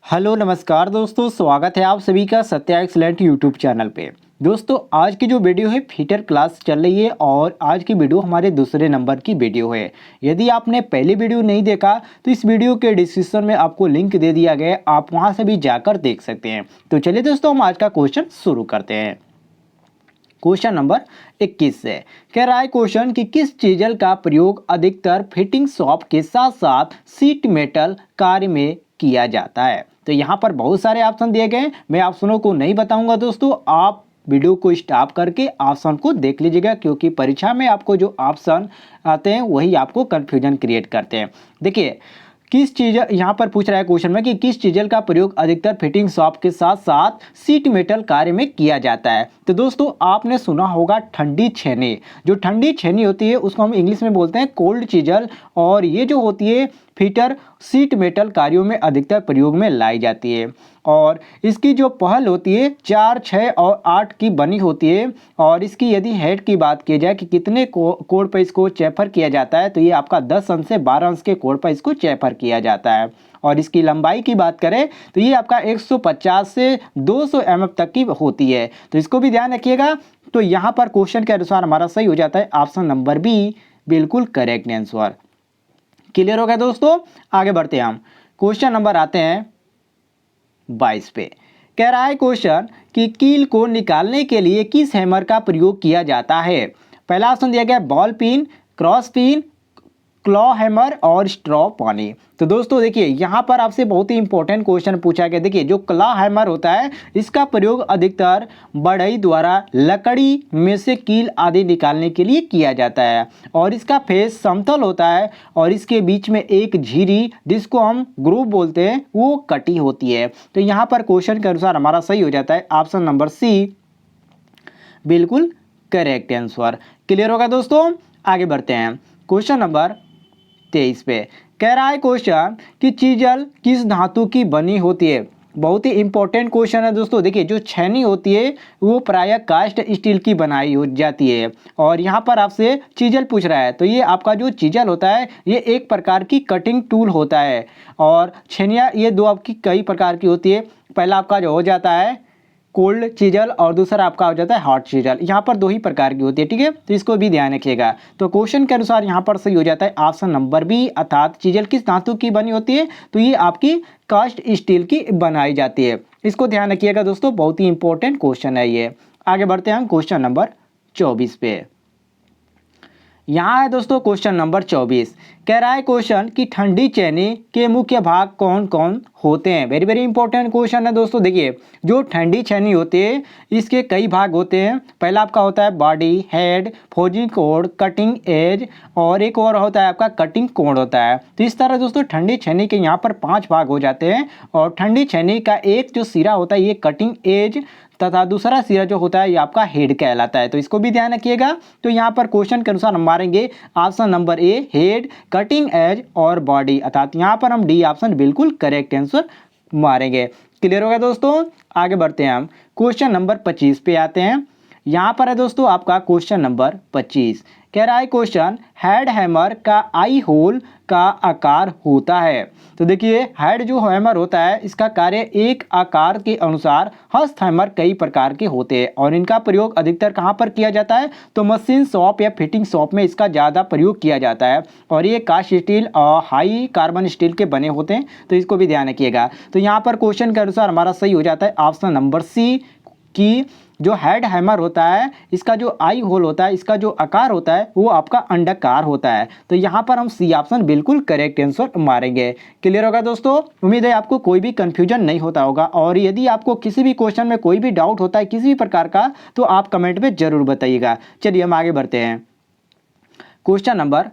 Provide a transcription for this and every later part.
Hello नमस्कार दोस्तों, स्वागत है आप सभी का सत्या एक्सलेंट यूट्यूब चैनल पे। दोस्तों आज की जो वीडियो है फिटर क्लास चल रही है और आज की वीडियो हमारे दूसरे नंबर की वीडियो है। यदि आपने पहली वीडियो नहीं देखा तो इस वीडियो के डिस्क्रिप्शन में आपको लिंक दे दिया गया है, आप वहां से भी जाकर देख सकते हैं। तो चलिए दोस्तों हम आज का क्वेश्चन शुरू करते हैं। क्वेश्चन नंबर 21 से कह रहा है क्वेश्चन कि किस चीजल का प्रयोग अधिकतर फिटिंग शॉप के साथ साथ सीट मेटल कार्य में किया जाता है। तो यहाँ पर बहुत सारे ऑप्शन दिए गए हैं, मैं ऑप्शनों को नहीं बताऊंगा दोस्तों, आप वीडियो को स्टॉप करके ऑप्शन को देख लीजिएगा, क्योंकि परीक्षा में आपको जो ऑप्शन आते हैं वही आपको कंफ्यूजन क्रिएट करते हैं। देखिए किस चीज यहाँ पर पूछ रहा है क्वेश्चन में कि किस चीजल का प्रयोग अधिकतर फिटिंग शॉप के साथ साथ सीट मेटल कार्य में किया जाता है। तो दोस्तों आपने सुना होगा ठंडी छेनी। जो ठंडी छेनी होती है उसको हम इंग्लिश में बोलते हैं कोल्ड चीजल, और ये जो होती है फिटर सीट मेटल कार्यों में अधिकतर प्रयोग में लाई जाती है। और इसकी जो पहल होती है 4, 6 और 8 की बनी होती है। और इसकी यदि हेड की बात की जाए कि कितने कोड पर इसको चेफर किया जाता है, तो ये आपका 10 अंश से 12 अंश के कोड पर इसको चेफर किया जाता है। और इसकी लंबाई की बात करें तो ये आपका 150 से 200 mm तक की होती है। तो इसको भी ध्यान रखिएगा। तो यहाँ पर क्वेश्चन के अनुसार हमारा सही हो जाता है ऑप्शन नंबर बी, बिल्कुल करेक्ट आंसर। क्लियर हो गया दोस्तों, आगे बढ़ते हैं हम। क्वेश्चन नंबर आते हैं 22 पे। कह रहा है क्वेश्चन कि कील को निकालने के लिए किस हैमर का प्रयोग किया जाता है। पहला ऑप्शन दिया गया ball pin, cross pin, claw hammer और स्ट्रॉ पानी। तो दोस्तों देखिए यहाँ पर आपसे बहुत ही इंपॉर्टेंट क्वेश्चन पूछा गया। देखिए जो क्लॉ हैमर होता है इसका प्रयोग अधिकतर बढ़ई द्वारा लकड़ी में से कील आदि निकालने के लिए किया जाता है। और इसका फेस समतल होता है और इसके बीच में एक झिरी जिसको हम ग्रूव बोलते हैं वो कटी होती है। तो यहाँ पर क्वेश्चन के अनुसार हमारा सही हो जाता है ऑप्शन नंबर सी, बिल्कुल करेक्ट आंसर। क्लियर होगा दोस्तों, आगे बढ़ते हैं। क्वेश्चन नंबर 23 पे कह रहा है क्वेश्चन कि चीजल किस धातु की बनी होती है। बहुत ही इंपॉर्टेंट क्वेश्चन है दोस्तों। देखिए जो छेनी होती है वो प्रायः कास्ट स्टील की बनाई हो जाती है। और यहाँ पर आपसे चीजल पूछ रहा है, तो ये आपका जो चीजल होता है ये एक प्रकार की कटिंग टूल होता है। और छेनियाँ ये दो आपकी कई प्रकार की होती है। पहला आपका जो हो जाता है कोल्ड चीजल और दूसरा आपका हो जाता है हॉट चीजल। यहाँ पर दो ही प्रकार की होती है, ठीक है, तो इसको भी ध्यान रखिएगा। तो क्वेश्चन के अनुसार यहाँ पर सही हो जाता है ऑप्शन नंबर बी, अर्थात चीजल किस धातु की बनी होती है, तो ये आपकी कास्ट स्टील की बनाई जाती है। इसको ध्यान रखिएगा दोस्तों, बहुत ही इंपॉर्टेंट क्वेश्चन है ये। आगे बढ़ते हैं हम क्वेश्चन नंबर 24 पे। यहाँ है दोस्तों क्वेश्चन नंबर 24। कह रहा है क्वेश्चन कि ठंडी चेनी के मुख्य भाग कौन कौन होते हैं। वेरी वेरी इंपॉर्टेंट क्वेश्चन है दोस्तों। देखिए जो ठंडी चेनी होती है इसके कई भाग होते हैं। पहला आपका होता है body, head, forging code, cutting edge, और एक और होता है आपका कटिंग कोड होता है। तो इस तरह दोस्तों ठंडी छेनी के यहाँ पर 5 भाग हो जाते हैं। और ठंडी छेनी का एक जो सिरा होता है ये कटिंग एज तथा दूसरा सिरा जो होता है ये आपका हेड कहलाता है। तो इसको भी ध्यान रखिएगा। तो यहाँ पर क्वेश्चन के अनुसार हम मारेंगे option number A, head, cutting edge और बॉडी, अर्थात यहाँ पर हम डी ऑप्शन बिल्कुल करेक्ट आंसर मारेंगे। क्लियर होगा दोस्तों, आगे बढ़ते हैं हम क्वेश्चन नंबर 25 पे आते हैं। यहाँ पर है दोस्तों आपका क्वेश्चन नंबर 25। कह रहा है क्वेश्चन हेड हैमर का आई होल का आकार होता है। तो देखिए हेड जो हैमर होता है इसका कार्य एक आकार के अनुसार हस्त हैमर कई प्रकार के होते हैं और इनका प्रयोग अधिकतर कहाँ पर किया जाता है, तो मशीन शॉप या फिटिंग शॉप में इसका ज़्यादा प्रयोग किया जाता है। और ये कास्ट स्टील और हाई कार्बन स्टील के बने होते हैं। तो इसको भी ध्यान रखिएगा। तो यहाँ पर क्वेश्चन के अनुसार हमारा सही हो जाता है ऑप्शन नंबर सी कि जो हेड हैमर होता है इसका जो आई होल होता है इसका जो आकार होता है वो आपका अंडाकार होता है। तो यहाँ पर हम सी ऑप्शन बिल्कुल करेक्ट आंसर मारेंगे। क्लियर होगा दोस्तों, उम्मीद है आपको कोई भी कंफ्यूजन नहीं होता होगा। और यदि आपको किसी भी क्वेश्चन में कोई भी डाउट होता है किसी भी प्रकार का, तो आप कमेंट में जरूर बताइएगा। चलिए हम आगे बढ़ते हैं। क्वेश्चन नंबर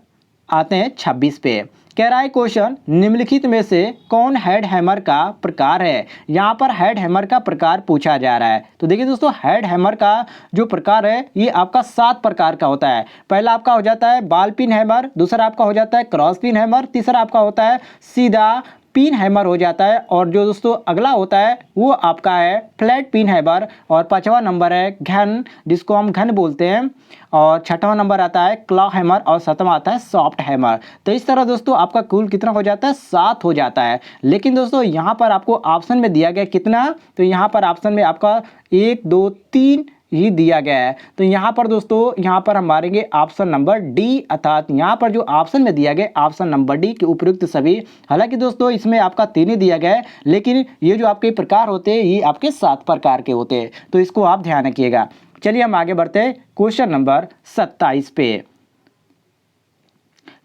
आते हैं 26 पे। कह रहा है क्वेश्चन निम्नलिखित में से कौन हेड हैमर का प्रकार है। यहाँ पर हेड हैमर का प्रकार पूछा जा रहा है। तो देखिए दोस्तों हेड हैमर का जो प्रकार है ये आपका 7 प्रकार का होता है। पहला आपका हो जाता है बॉल पिन हैमर, दूसरा आपका हो जाता है क्रॉस पिन हैमर, तीसरा आपका होता है सीधा पिन हैमर हो जाता है। और जो दोस्तों अगला होता है वो आपका है फ्लैट पिन हैमर। और पांचवा नंबर है घन, जिसको हम घन बोलते हैं। और छठवां नंबर आता है क्लॉ हैमर और सातवां आता है सॉफ्ट हैमर। तो इस तरह दोस्तों आपका कुल कितना हो जाता है, 7 हो जाता है। लेकिन दोस्तों यहाँ पर आपको ऑप्शन में दिया गया कितना, तो यहाँ पर ऑप्शन में आपका 1 2 3 ही दिया गया है। तो यहाँ पर दोस्तों यहाँ पर हम मारेंगे ऑप्शन नंबर डी, अर्थात यहाँ पर जो ऑप्शन में दिया गया ऑप्शन नंबर डी के उपयुक्त सभी। हालांकि दोस्तों इसमें आपका 3 ही दिया गया है, लेकिन ये जो आपके प्रकार होते हैं ये आपके 7 प्रकार के होते हैं, तो इसको आप ध्यान रखिएगा। चलिए हम आगे बढ़ते हैं क्वेश्चन नंबर 27 पे।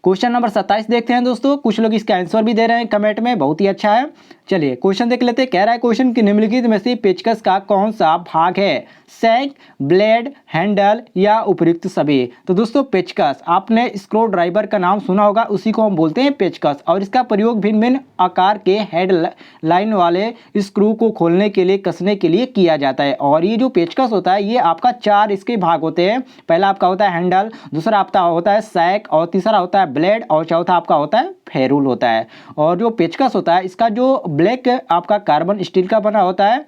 क्वेश्चन नंबर 27 देखते हैं दोस्तों। कुछ लोग इसका आंसर भी दे रहे हैं कमेंट में, बहुत ही अच्छा है। चलिए क्वेश्चन देख लेते हैं। कह रहा है क्वेश्चन की निम्नलिखित में से पेचकस का कौन सा भाग है, सैंक, ब्लेड, हैंडल या उपयुक्त सभी। तो दोस्तों पेचकस, आपने स्क्रू ड्राइवर का नाम सुना होगा, उसी को हम बोलते हैं पेचकस। और इसका प्रयोग भिन्न भिन्न आकार के हेड लाइन वाले स्क्रू को खोलने के लिए, कसने के लिए किया जाता है। और ये जो पेचकस होता है ये आपका 4 इसके भाग होते हैं। पहला आपका होता है हैंडल, दूसरा आपका होता है सैक, और तीसरा होता है ब्लेड, और चौथा आपका होता है फेरूल होता है। और जो पेचकस होता है इसका जो ब्लैक आपका कार्बन स्टील का बना होता है,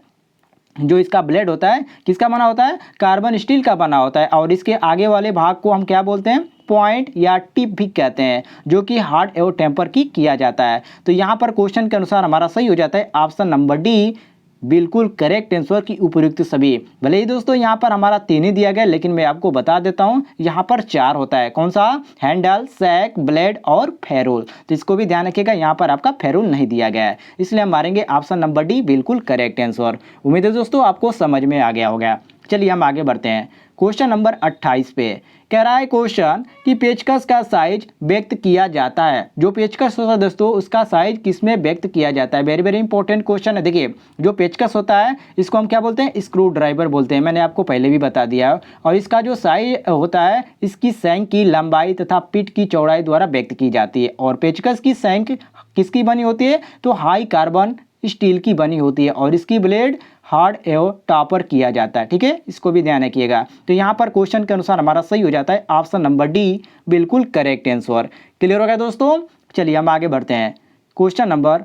जो इसका ब्लेड होता है किसका बना होता है, कार्बन स्टील का बना होता है। और इसके आगे वाले भाग को हम क्या बोलते हैं, पॉइंट या टिप भी कहते हैं, जो कि हार्ड एवं टेम्पर की किया जाता है। तो यहाँ पर क्वेश्चन के अनुसार हमारा सही हो जाता है ऑप्शन नंबर डी, बिल्कुल करेक्ट आंसर की उपयुक्त सभी। भले ही दोस्तों यहाँ पर हमारा 3 ही दिया गया, लेकिन मैं आपको बता देता हूँ यहाँ पर 4 होता है। कौन सा, हैंडल, सैक, ब्लेड और फेरोल। तो इसको भी ध्यान रखिएगा, यहाँ पर आपका फेरोल नहीं दिया गया है, इसलिए हम मारेंगे ऑप्शन नंबर डी, बिल्कुल करेक्ट आंसर। उम्मीद है दोस्तों आपको समझ में आ गया होगा। चलिए हम आगे बढ़ते हैं क्वेश्चन नंबर 28 पे। कह रहा है क्वेश्चन कि पेचकस का साइज व्यक्त किया जाता है। जो पेचकस होता है दोस्तों उसका साइज किसमें व्यक्त किया जाता है। वेरी वेरी इंपॉर्टेंट क्वेश्चन है। देखिए जो पेचकस होता है इसको हम क्या बोलते हैं, स्क्रू ड्राइवर बोलते हैं, मैंने आपको पहले भी बता दिया। और इसका जो साइज होता है इसकी सैंक की लंबाई तथा पिट की चौड़ाई द्वारा व्यक्त की जाती है। और पेचकस की सैंक किसकी बनी होती है, तो हाई कार्बन स्टील की बनी होती है। और इसकी ब्लेड हार्ड एवं टॉपर किया जाता है। ठीक है, इसको भी ध्यान रखिएगा। तो यहाँ पर क्वेश्चन के अनुसार हमारा सही हो जाता है ऑप्शन नंबर डी, बिल्कुल करेक्ट आंसर। क्लियर हो गया दोस्तों। चलिए हम आगे बढ़ते हैं क्वेश्चन नंबर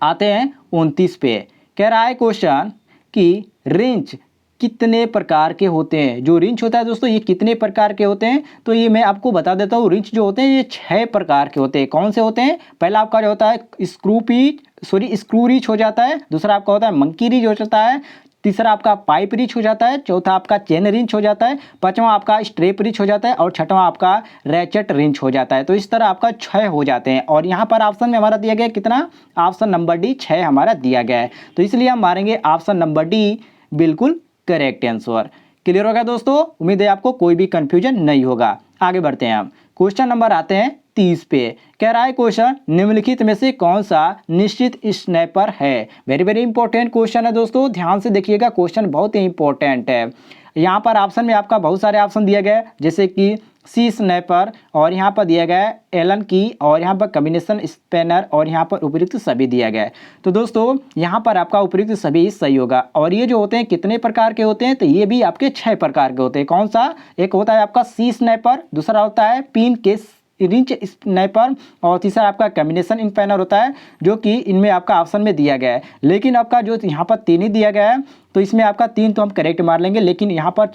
आते हैं 29 पे। कह रहा है क्वेश्चन कि रिंच कितने प्रकार के होते हैं। जो रिंच होता है दोस्तों ये कितने प्रकार के होते हैं, तो ये मैं आपको बता देता हूँ। रिंच जो होते हैं ये 6 प्रकार के होते हैं। कौन से होते हैं, पहला आपका जो होता है स्क्रू रिंच हो जाता है, दूसरा आपका होता है मंकी रिंच हो जाता है, तीसरा आपका पाइप रिंच हो जाता है, चौथा आपका चेन रिंच हो जाता है, पांचवा आपका स्ट्रेप रिंच हो जाता है, और छठवां आपका रैचेट रिंच हो जाता है। तो इस तरह आपका 6 हो जाते हैं। और यहाँ पर ऑप्शन में हमारा दिया गया कितना, ऑप्शन नंबर डी 6 हमारा दिया गया है। तो इसलिए हम मारेंगे ऑप्शन नंबर डी, बिल्कुल करेक्ट आंसर। क्लियर होगा दोस्तों, उम्मीद है आपको कोई भी कंफ्यूजन नहीं होगा। आगे बढ़ते हैं हम क्वेश्चन नंबर आते हैं 30 पे। कह रहा है क्वेश्चन निम्नलिखित में से कौन सा निश्चित स्नैपर है। वेरी वेरी इंपॉर्टेंट क्वेश्चन है दोस्तों, ध्यान से देखिएगा, क्वेश्चन बहुत ही इंपॉर्टेंट है। यहाँ पर ऑप्शन में आपका बहुत सारे ऑप्शन दिया गया है, जैसे कि सी स्नैपर, और यहाँ पर दिया गया है एलन की, और यहाँ पर कॉम्बिनेशन स्पैनर, और यहाँ पर उपयुक्त सभी दिया गया है। तो दोस्तों यहाँ पर आपका उपयुक्त सभी सही होगा। और ये जो होते हैं कितने प्रकार के होते हैं, तो ये भी आपके 6 प्रकार के होते हैं। कौन सा, एक होता है आपका सी स्नैपर, दूसरा होता है पिन के रिंच स्नैपर, और तीसरा आपका कॉम्बिनेशन स्पैनर होता है, जो कि इनमें आपका ऑप्शन में दिया गया है। लेकिन आपका जो यहाँ पर 3 ही दिया गया है, तो इसमें आपका 3 तो हम करेक्ट मार लेंगे, लेकिन यहाँ पर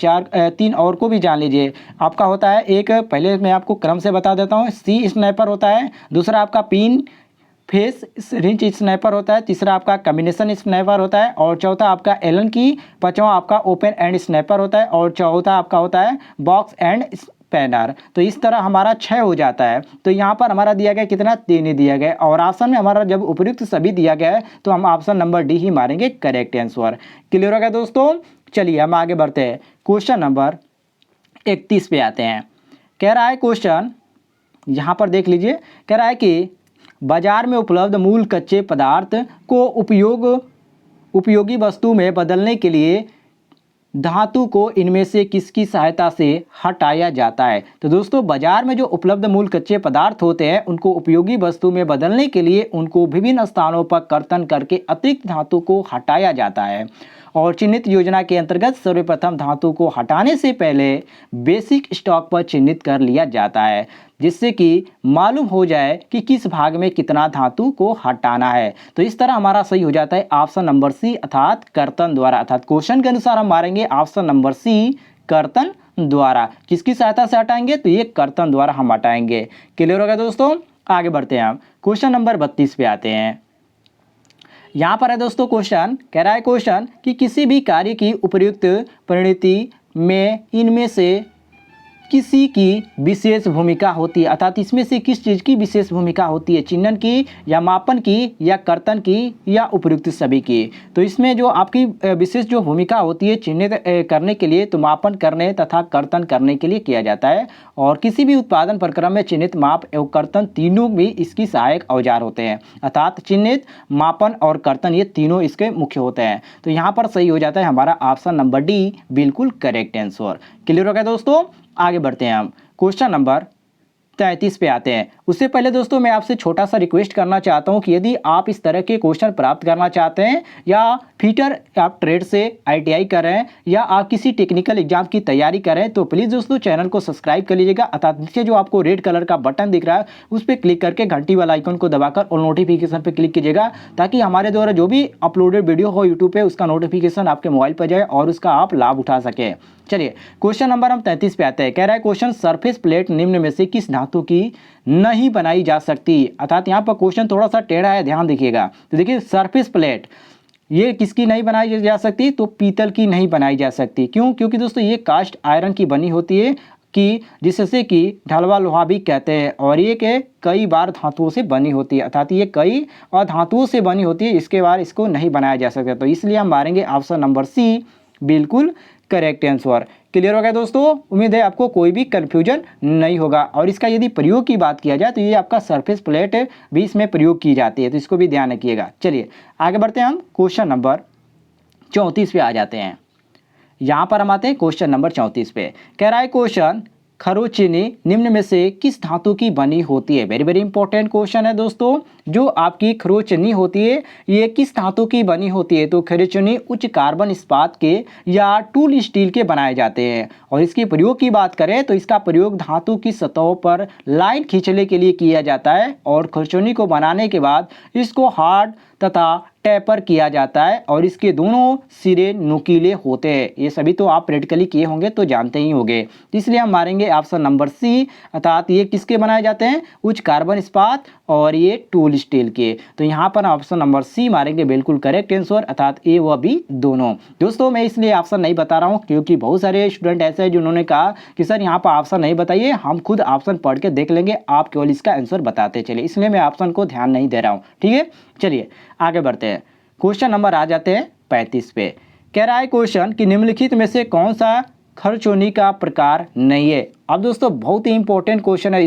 3 और को भी जान लीजिए। आपका होता है एक, पहले मैं आपको क्रम से बता देता हूँ, सी स्नैपर होता है, दूसरा आपका पिन फेस रिंच स्नैपर होता है, तीसरा आपका कॉम्बिनेशन स्नैपर होता है, और चौथा आपका एलन की, पांचवा आपका ओपन एंड स्नैपर होता है, और चौथा आपका होता है बॉक्स एंड स्पैनर। तो इस तरह हमारा 6 हो जाता है। तो यहाँ पर हमारा दिया गया कितना, 3 ही दिया गया। और ऑप्शन में हमारा जब उपयुक्त सभी दिया गया है तो हम ऑप्शन नंबर डी ही मारेंगे करेक्ट आंसर। क्लियर हो गया दोस्तों। चलिए हम आगे बढ़ते हैं क्वेश्चन नंबर 31 पे आते हैं। कह रहा है क्वेश्चन, यहाँ पर देख लीजिए, कह रहा है कि बाजार में उपलब्ध मूल कच्चे पदार्थ को उपयोगी वस्तु में बदलने के लिए धातु को इनमें से किसकी सहायता से हटाया जाता है। तो दोस्तों बाजार में जो उपलब्ध मूल कच्चे पदार्थ होते हैं उनको उपयोगी वस्तु में बदलने के लिए उनको विभिन्न स्थानों पर कर्तन करके अतिरिक्त धातु को हटाया जाता है। और चिन्हित योजना के अंतर्गत सर्वप्रथम धातु को हटाने से पहले बेसिक स्टॉक पर चिन्हित कर लिया जाता है, जिससे कि मालूम हो जाए कि किस भाग में कितना धातु को हटाना है। तो इस तरह हमारा सही हो जाता है ऑप्शन नंबर सी अर्थात कर्तन द्वारा। अर्थात क्वेश्चन के अनुसार हम मारेंगे ऑप्शन नंबर सी कर्तन द्वारा। किसकी सहायता से हटाएंगे? तो ये कर्तन द्वारा हम हटाएंगे। क्लियर हो गया दोस्तों? आगे बढ़ते हैं हम क्वेश्चन नंबर 32 पे आते हैं। यहाँ पर है दोस्तों क्वेश्चन, कह रहा है क्वेश्चन कि किसी भी कार्य की उपर्युक्त परिणति में इनमें से किसी की विशेष भूमिका होती है। अर्थात इसमें से किस चीज़ की विशेष भूमिका होती है? चिन्हन की या मापन की या कर्तन की या उपयुक्त सभी की। तो इसमें जो आपकी विशेष जो भूमिका होती है चिन्हित करने के लिए, तो मापन करने तथा कर्तन करने के लिए किया जाता है। और किसी भी उत्पादन प्रक्रम में चिन्हित, माप एवं कर्तन तीनों भी इसकी सहायक औजार होते हैं। अर्थात चिन्हित, मापन और कर्तन ये तीनों इसके मुख्य होते हैं। तो यहाँ पर सही हो जाता है हमारा ऑप्शन नंबर डी, बिल्कुल करेक्ट आंसर। क्लियर हो गया दोस्तों? आगे बढ़ते हैं हम क्वेश्चन नंबर 33 पे आते हैं। उससे पहले दोस्तों मैं आपसे छोटा सा रिक्वेस्ट करना चाहता हूं कि यदि आप इस तरह के क्वेश्चन प्राप्त करना चाहते हैं या फीटर आप ट्रेड से ITI कर रहे हैं या आप किसी टेक्निकल एग्जाम की तैयारी कर रहे हैं, तो प्लीज़ दोस्तों चैनल को सब्सक्राइब कर लीजिएगा। अर्थात नीचे जो आपको रेड कलर का बटन दिख रहा है उस पर क्लिक करके घंटी वाला आइकन को दबाकर और नोटिफिकेशन पर क्लिक कीजिएगा, ताकि हमारे द्वारा जो भी अपलोडेड वीडियो हो यूट्यूब पर उसका नोटिफिकेशन आपके मोबाइल पर जाए और उसका आप लाभ उठा सकें। चलिए क्वेश्चन नंबर हम 33 पे आते हैं। कह रहा है क्वेश्चन, सरफेस प्लेट निम्न में से किस धातु की नहीं बनाई जा सकती? अर्थात यहाँ पर क्वेश्चन थोड़ा सा टेढ़ा है, ध्यान देखिएगा। तो देखिए सरफेस प्लेट ये किसकी नहीं बनाई जा सकती? तो पीतल की नहीं बनाई जा सकती। क्यों? क्योंकि दोस्तों ये कास्ट आयरन की बनी होती है, कि जिससे कि ढलवा लोहा भी कहते हैं, और ये के कई बार धातुओं से बनी होती है। अर्थात ये कई और धातुओं से बनी होती है, इसके बाद इसको नहीं बनाया जा सकता। तो इसलिए हम मारेंगे ऑप्शन नंबर सी, बिल्कुल करेक्ट आंसर। क्लियर हो गया दोस्तों? उम्मीद है आपको कोई भी कंफ्यूजन नहीं होगा। और इसका यदि प्रयोग की बात किया जाए तो ये आपका सरफेस प्लेट भी इसमें प्रयोग की जाती है, तो इसको भी ध्यान रखिएगा। चलिए आगे बढ़ते हैं हम क्वेश्चन नंबर 34 पे आ जाते हैं। यहाँ पर हम आते हैं क्वेश्चन नंबर 34 पे। कह रहा है क्वेश्चन, खरोचीनी निम्न में से किस धातु की बनी होती है? वेरी वेरी इंपॉर्टेंट क्वेश्चन है दोस्तों। जो आपकी खरोचनी होती है ये किस धातु की बनी होती है? तो खरोचनी उच्च कार्बन इस्पात के या टूल स्टील के बनाए जाते हैं। और इसके प्रयोग की बात करें तो इसका प्रयोग धातु की सतहों पर लाइन खींचने के लिए किया जाता है। और खरोचनी को बनाने के बाद इसको हार्ड तथा टेपर किया जाता है और इसके दोनों सिरे नुकीले होते हैं। ये सभी तो आप प्रैक्टिकली किए होंगे तो जानते ही होंगे। इसलिए हम मारेंगे ऑप्शन नंबर सी, अर्थात ये किसके बनाए जाते हैं? उच्च कार्बन इस्पात और ये टूल स्टील के। तो यहाँ पर ऑप्शन नंबर सी मारेंगे, बिल्कुल करेक्ट आंसर। अर्थात ए व बी दोनों। दोस्तों मैं इसलिए ऑप्शन नहीं बता रहा हूँ क्योंकि बहुत सारे स्टूडेंट ऐसे हैं जिन्होंने कहा कि सर यहाँ पर ऑप्शन नहीं बताइए, हम खुद ऑप्शन पढ़ के देख लेंगे, आप केवल इसका आंसर बताते चलिए, इसलिए मैं ऑप्शन को ध्यान नहीं दे रहा हूँ। ठीक है, चलिए आगे बढ़ते हैं। क्वेश्चन नंबर आ जाते हैं 35 पे। कह रहा है क्वेश्चन कि निम्नलिखित में से कौन सा खरचोनी का प्रकार नहीं है? अब दोस्तों बहुत ही इंपॉर्टेंट क्वेश्चन है।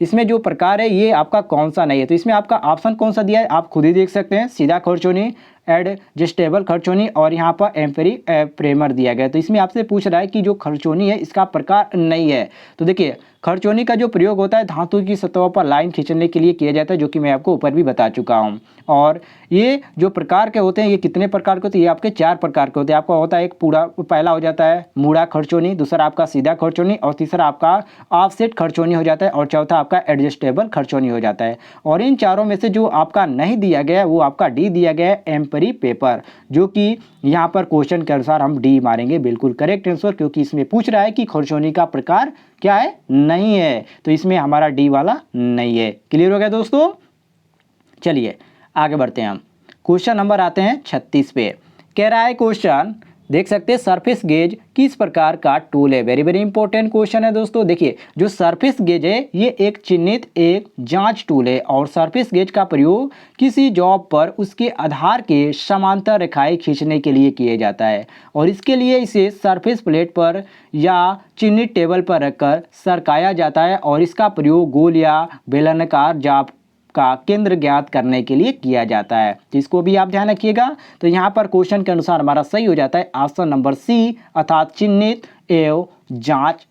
इसमें जो प्रकार है ये आपका कौन सा नहीं है? तो इसमें आपका ऑप्शन कौन सा दिया है आप खुद ही देख सकते हैं। सीधा खरचोनी, एडजस्टेबल खरचोनी और यहाँ पर एम्पेरिक प्रेमर दिया गया। तो इसमें आपसे पूछ रहा है कि जो खरचोनी है इसका प्रकार नहीं है। तो देखिए खरचोनी का जो प्रयोग होता है धातु की सतहों पर लाइन खींचने के लिए किया जाता है, जो कि मैं आपको ऊपर भी बता चुका हूँ। और ये जो प्रकार के होते हैं ये कितने प्रकार के होते हैं? ये आपके 4 प्रकार के होते हैं। आपका होता है एक पूरा, पहला हो जाता है मूड़ा खरचोनी, दूसरा आपका सीधा खरचोनी और तीसरा आपका ऑफसेट खरचोनी हो जाता है और चौथा आपका एडजस्टेबल खरचोनी हो जाता है। और इन चारों में से जो आपका नहीं दिया गया है वो आपका डी दिया गया है, एम्परी पेपर, जो कि यहाँ पर क्वेश्चन के अनुसार हम डी मारेंगे, बिल्कुल करेक्ट आंसर। क्योंकि इसमें पूछ रहा है कि खरचोनी का प्रकार क्या है? नहीं है, तो इसमें हमारा डी वाला नहीं है। क्लियर हो गया दोस्तों? चलिए आगे बढ़ते हैं हम क्वेश्चन नंबर आते हैं 36 पे। कह रहा है क्वेश्चन, देख सकते हैं सरफेस गेज किस प्रकार का टूल है? वेरी वेरी इंपॉर्टेंट क्वेश्चन है दोस्तों। देखिए जो सरफेस गेज है ये एक चिन्हित एक जांच टूल है और सरफेस गेज का प्रयोग किसी जॉब पर उसके आधार के समांतर रेखाएं खींचने के लिए किया जाता है। और इसके लिए इसे सरफेस प्लेट पर या चिन्हित टेबल पर रखकर सरकाया जाता है और इसका प्रयोग गोल या बेलनाकार जाप का केंद्र ज्ञात करने के लिए किया जाता है। तो इसको भी आप ध्यान रखिएगा। तो यहाँ पर क्वेश्चन के अनुसार हमारा सही हो जाता है ऑप्शन नंबर सी, अर्थात चिन्हित एवं जांच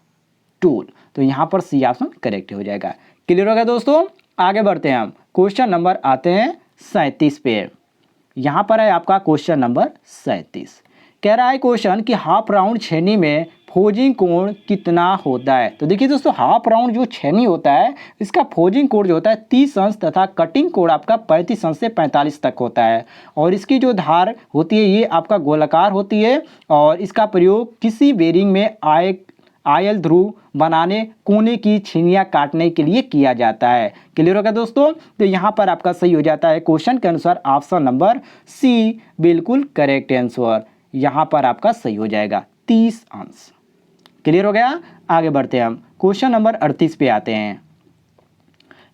टूल। तो यहाँ पर सी ऑप्शन करेक्ट हो जाएगा। क्लियर हो गया दोस्तों? आगे बढ़ते हैं हम क्वेश्चन नंबर आते हैं 37 पे। यहाँ पर है आपका क्वेश्चन नंबर 37। कह रहा है क्वेश्चन कि हाफ राउंड छेनी में फोजिंग कोण कितना होता है। तो देखिए दोस्तों, हाफ राउंड जो छेनी होता है इसका फोजिंग कोण जो होता है 30 अंश तथा कटिंग कोण आपका 35 अंश से 45 तक होता है। और इसकी जो धार होती है ये आपका गोलाकार होती है और इसका प्रयोग किसी बेरिंग में आयल ध्रुव बनाने, कोने की छेनियाँ काटने के लिए किया जाता है। क्लियर होगा दोस्तों। तो यहाँ पर आपका सही हो जाता है क्वेश्चन के अनुसार ऑप्शन नंबर सी बिल्कुल करेक्ट आंसर। यहाँ पर आपका सही हो जाएगा 30 अंश। क्लियर हो गया। आगे बढ़ते हैं हम क्वेश्चन नंबर 38 पे आते हैं।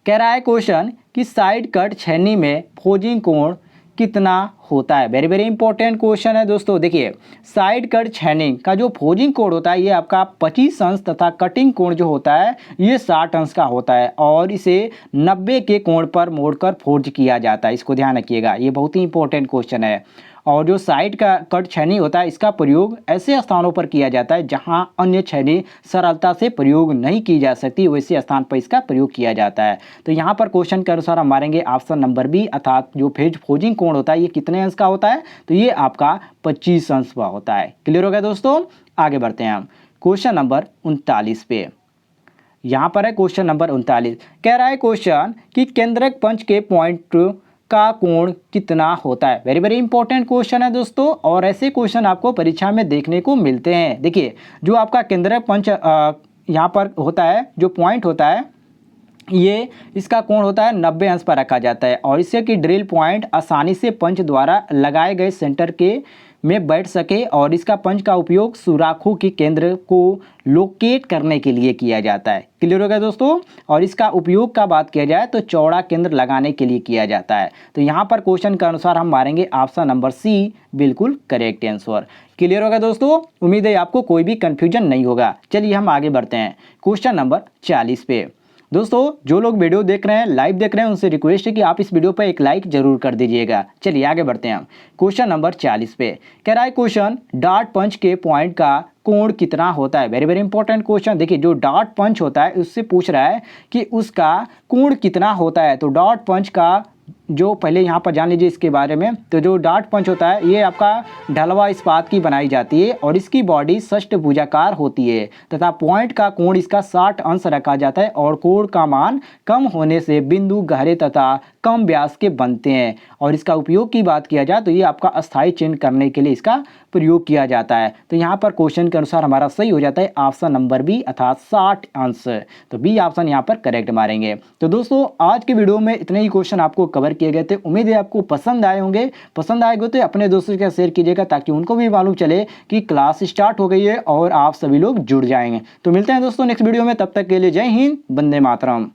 कह रहा है क्वेश्चन कि साइड कट छेनी में फोजिंग कोण कितना होता है। वेरी वेरी इंपॉर्टेंट क्वेश्चन है दोस्तों। देखिए, साइड कट छेनी का जो फोजिंग कोण होता है ये आपका 25 अंश तथा कटिंग कोण जो होता है ये 60 अंश का होता है और इसे 90 के कोण पर मोड़कर फोर्ज किया जाता है। इसको ध्यान रखिएगा, ये बहुत ही इंपॉर्टेंट क्वेश्चन है। और जो साइड का कट छेनी होता है इसका प्रयोग ऐसे स्थानों पर किया जाता है जहां अन्य छेनी सरलता से प्रयोग नहीं की जा सकती, वैसे स्थान पर इसका प्रयोग किया जाता है। तो यहाँ पर क्वेश्चन के अनुसार हम मारेंगे ऑप्शन नंबर बी, अर्थात जो फोजिंग कोण होता है ये कितने अंश का होता है, तो ये आपका 25 अंश का होता है। क्लियर हो गया दोस्तों। आगे बढ़ते हैं हम क्वेश्चन नंबर 39 पे। यहाँ पर है क्वेश्चन नंबर 39। कह रहा है क्वेश्चन कि केंद्रक पंच के पॉइंट का कोण कितना होता है। वेरी वेरी इंपॉर्टेंट क्वेश्चन है दोस्तों और ऐसे क्वेश्चन आपको परीक्षा में देखने को मिलते हैं। देखिए, जो आपका केंद्रक पंच यहाँ पर होता है, जो पॉइंट होता है ये इसका कोण होता है 90 अंश पर रखा जाता है और इससे कि ड्रिल पॉइंट आसानी से पंच द्वारा लगाए गए सेंटर के में बैठ सके और इसका पंच का उपयोग सुराखों के केंद्र को लोकेट करने के लिए किया जाता है। क्लियर हो गया दोस्तों। और इसका उपयोग का बात किया जाए तो चौड़ा केंद्र लगाने के लिए किया जाता है। तो यहाँ पर क्वेश्चन के अनुसार हम मारेंगे ऑप्शन नंबर सी बिल्कुल करेक्ट आंसर। क्लियर होगा दोस्तों। उम्मीद है आपको कोई भी कंफ्यूजन नहीं होगा। चलिए हम आगे बढ़ते हैं क्वेश्चन नंबर 40 पे। दोस्तों, जो लोग वीडियो देख रहे हैं, लाइव देख रहे हैं, उनसे रिक्वेस्ट है कि आप इस वीडियो पर एक लाइक जरूर कर दीजिएगा। चलिए आगे बढ़ते हैं हम क्वेश्चन नंबर 40 पे। कह रहा है क्वेश्चन डॉट पंच के पॉइंट का कोण कितना होता है। Very very important question. देखिए, जो डॉट पंच होता है उससे पूछ रहा है कि उसका कोण कितना होता है। तो डॉट पंच का जो पहले यहाँ पर जान लीजिए इसके बारे में। तो जो डॉट पंच होता है ये आपका ढलवा इस्पात की बनाई जाती है और इसकी बॉडी षष्ठभुजाकार होती है तथा पॉइंट का कोण इसका 60 अंश रखा जाता है और कोण का मान कम होने से बिंदु गहरे तथा कम व्यास के बनते हैं। और इसका उपयोग की बात किया जाए तो ये आपका अस्थायी चिन्ह करने के लिए इसका प्रयोग किया जाता है। तो यहाँ पर क्वेश्चन के अनुसार हमारा सही हो जाता है ऑप्शन नंबर बी, अर्थात 60 अंश। तो बी ऑप्शन यहाँ पर करेक्ट मारेंगे। तो दोस्तों, आज के वीडियो में इतने ही क्वेश्चन आपको कवर किए गए थे। उम्मीद है आपको पसंद आए होंगे। पसंद आएगा तो अपने दोस्तों के साथ शेयर कीजिएगा ताकि उनको भी मालूम चले कि क्लास स्टार्ट हो गई है और आप सभी लोग जुड़ जाएंगे। तो मिलते हैं दोस्तों नेक्स्ट वीडियो में। तब तक के लिए जय हिंद, वंदे मातरम।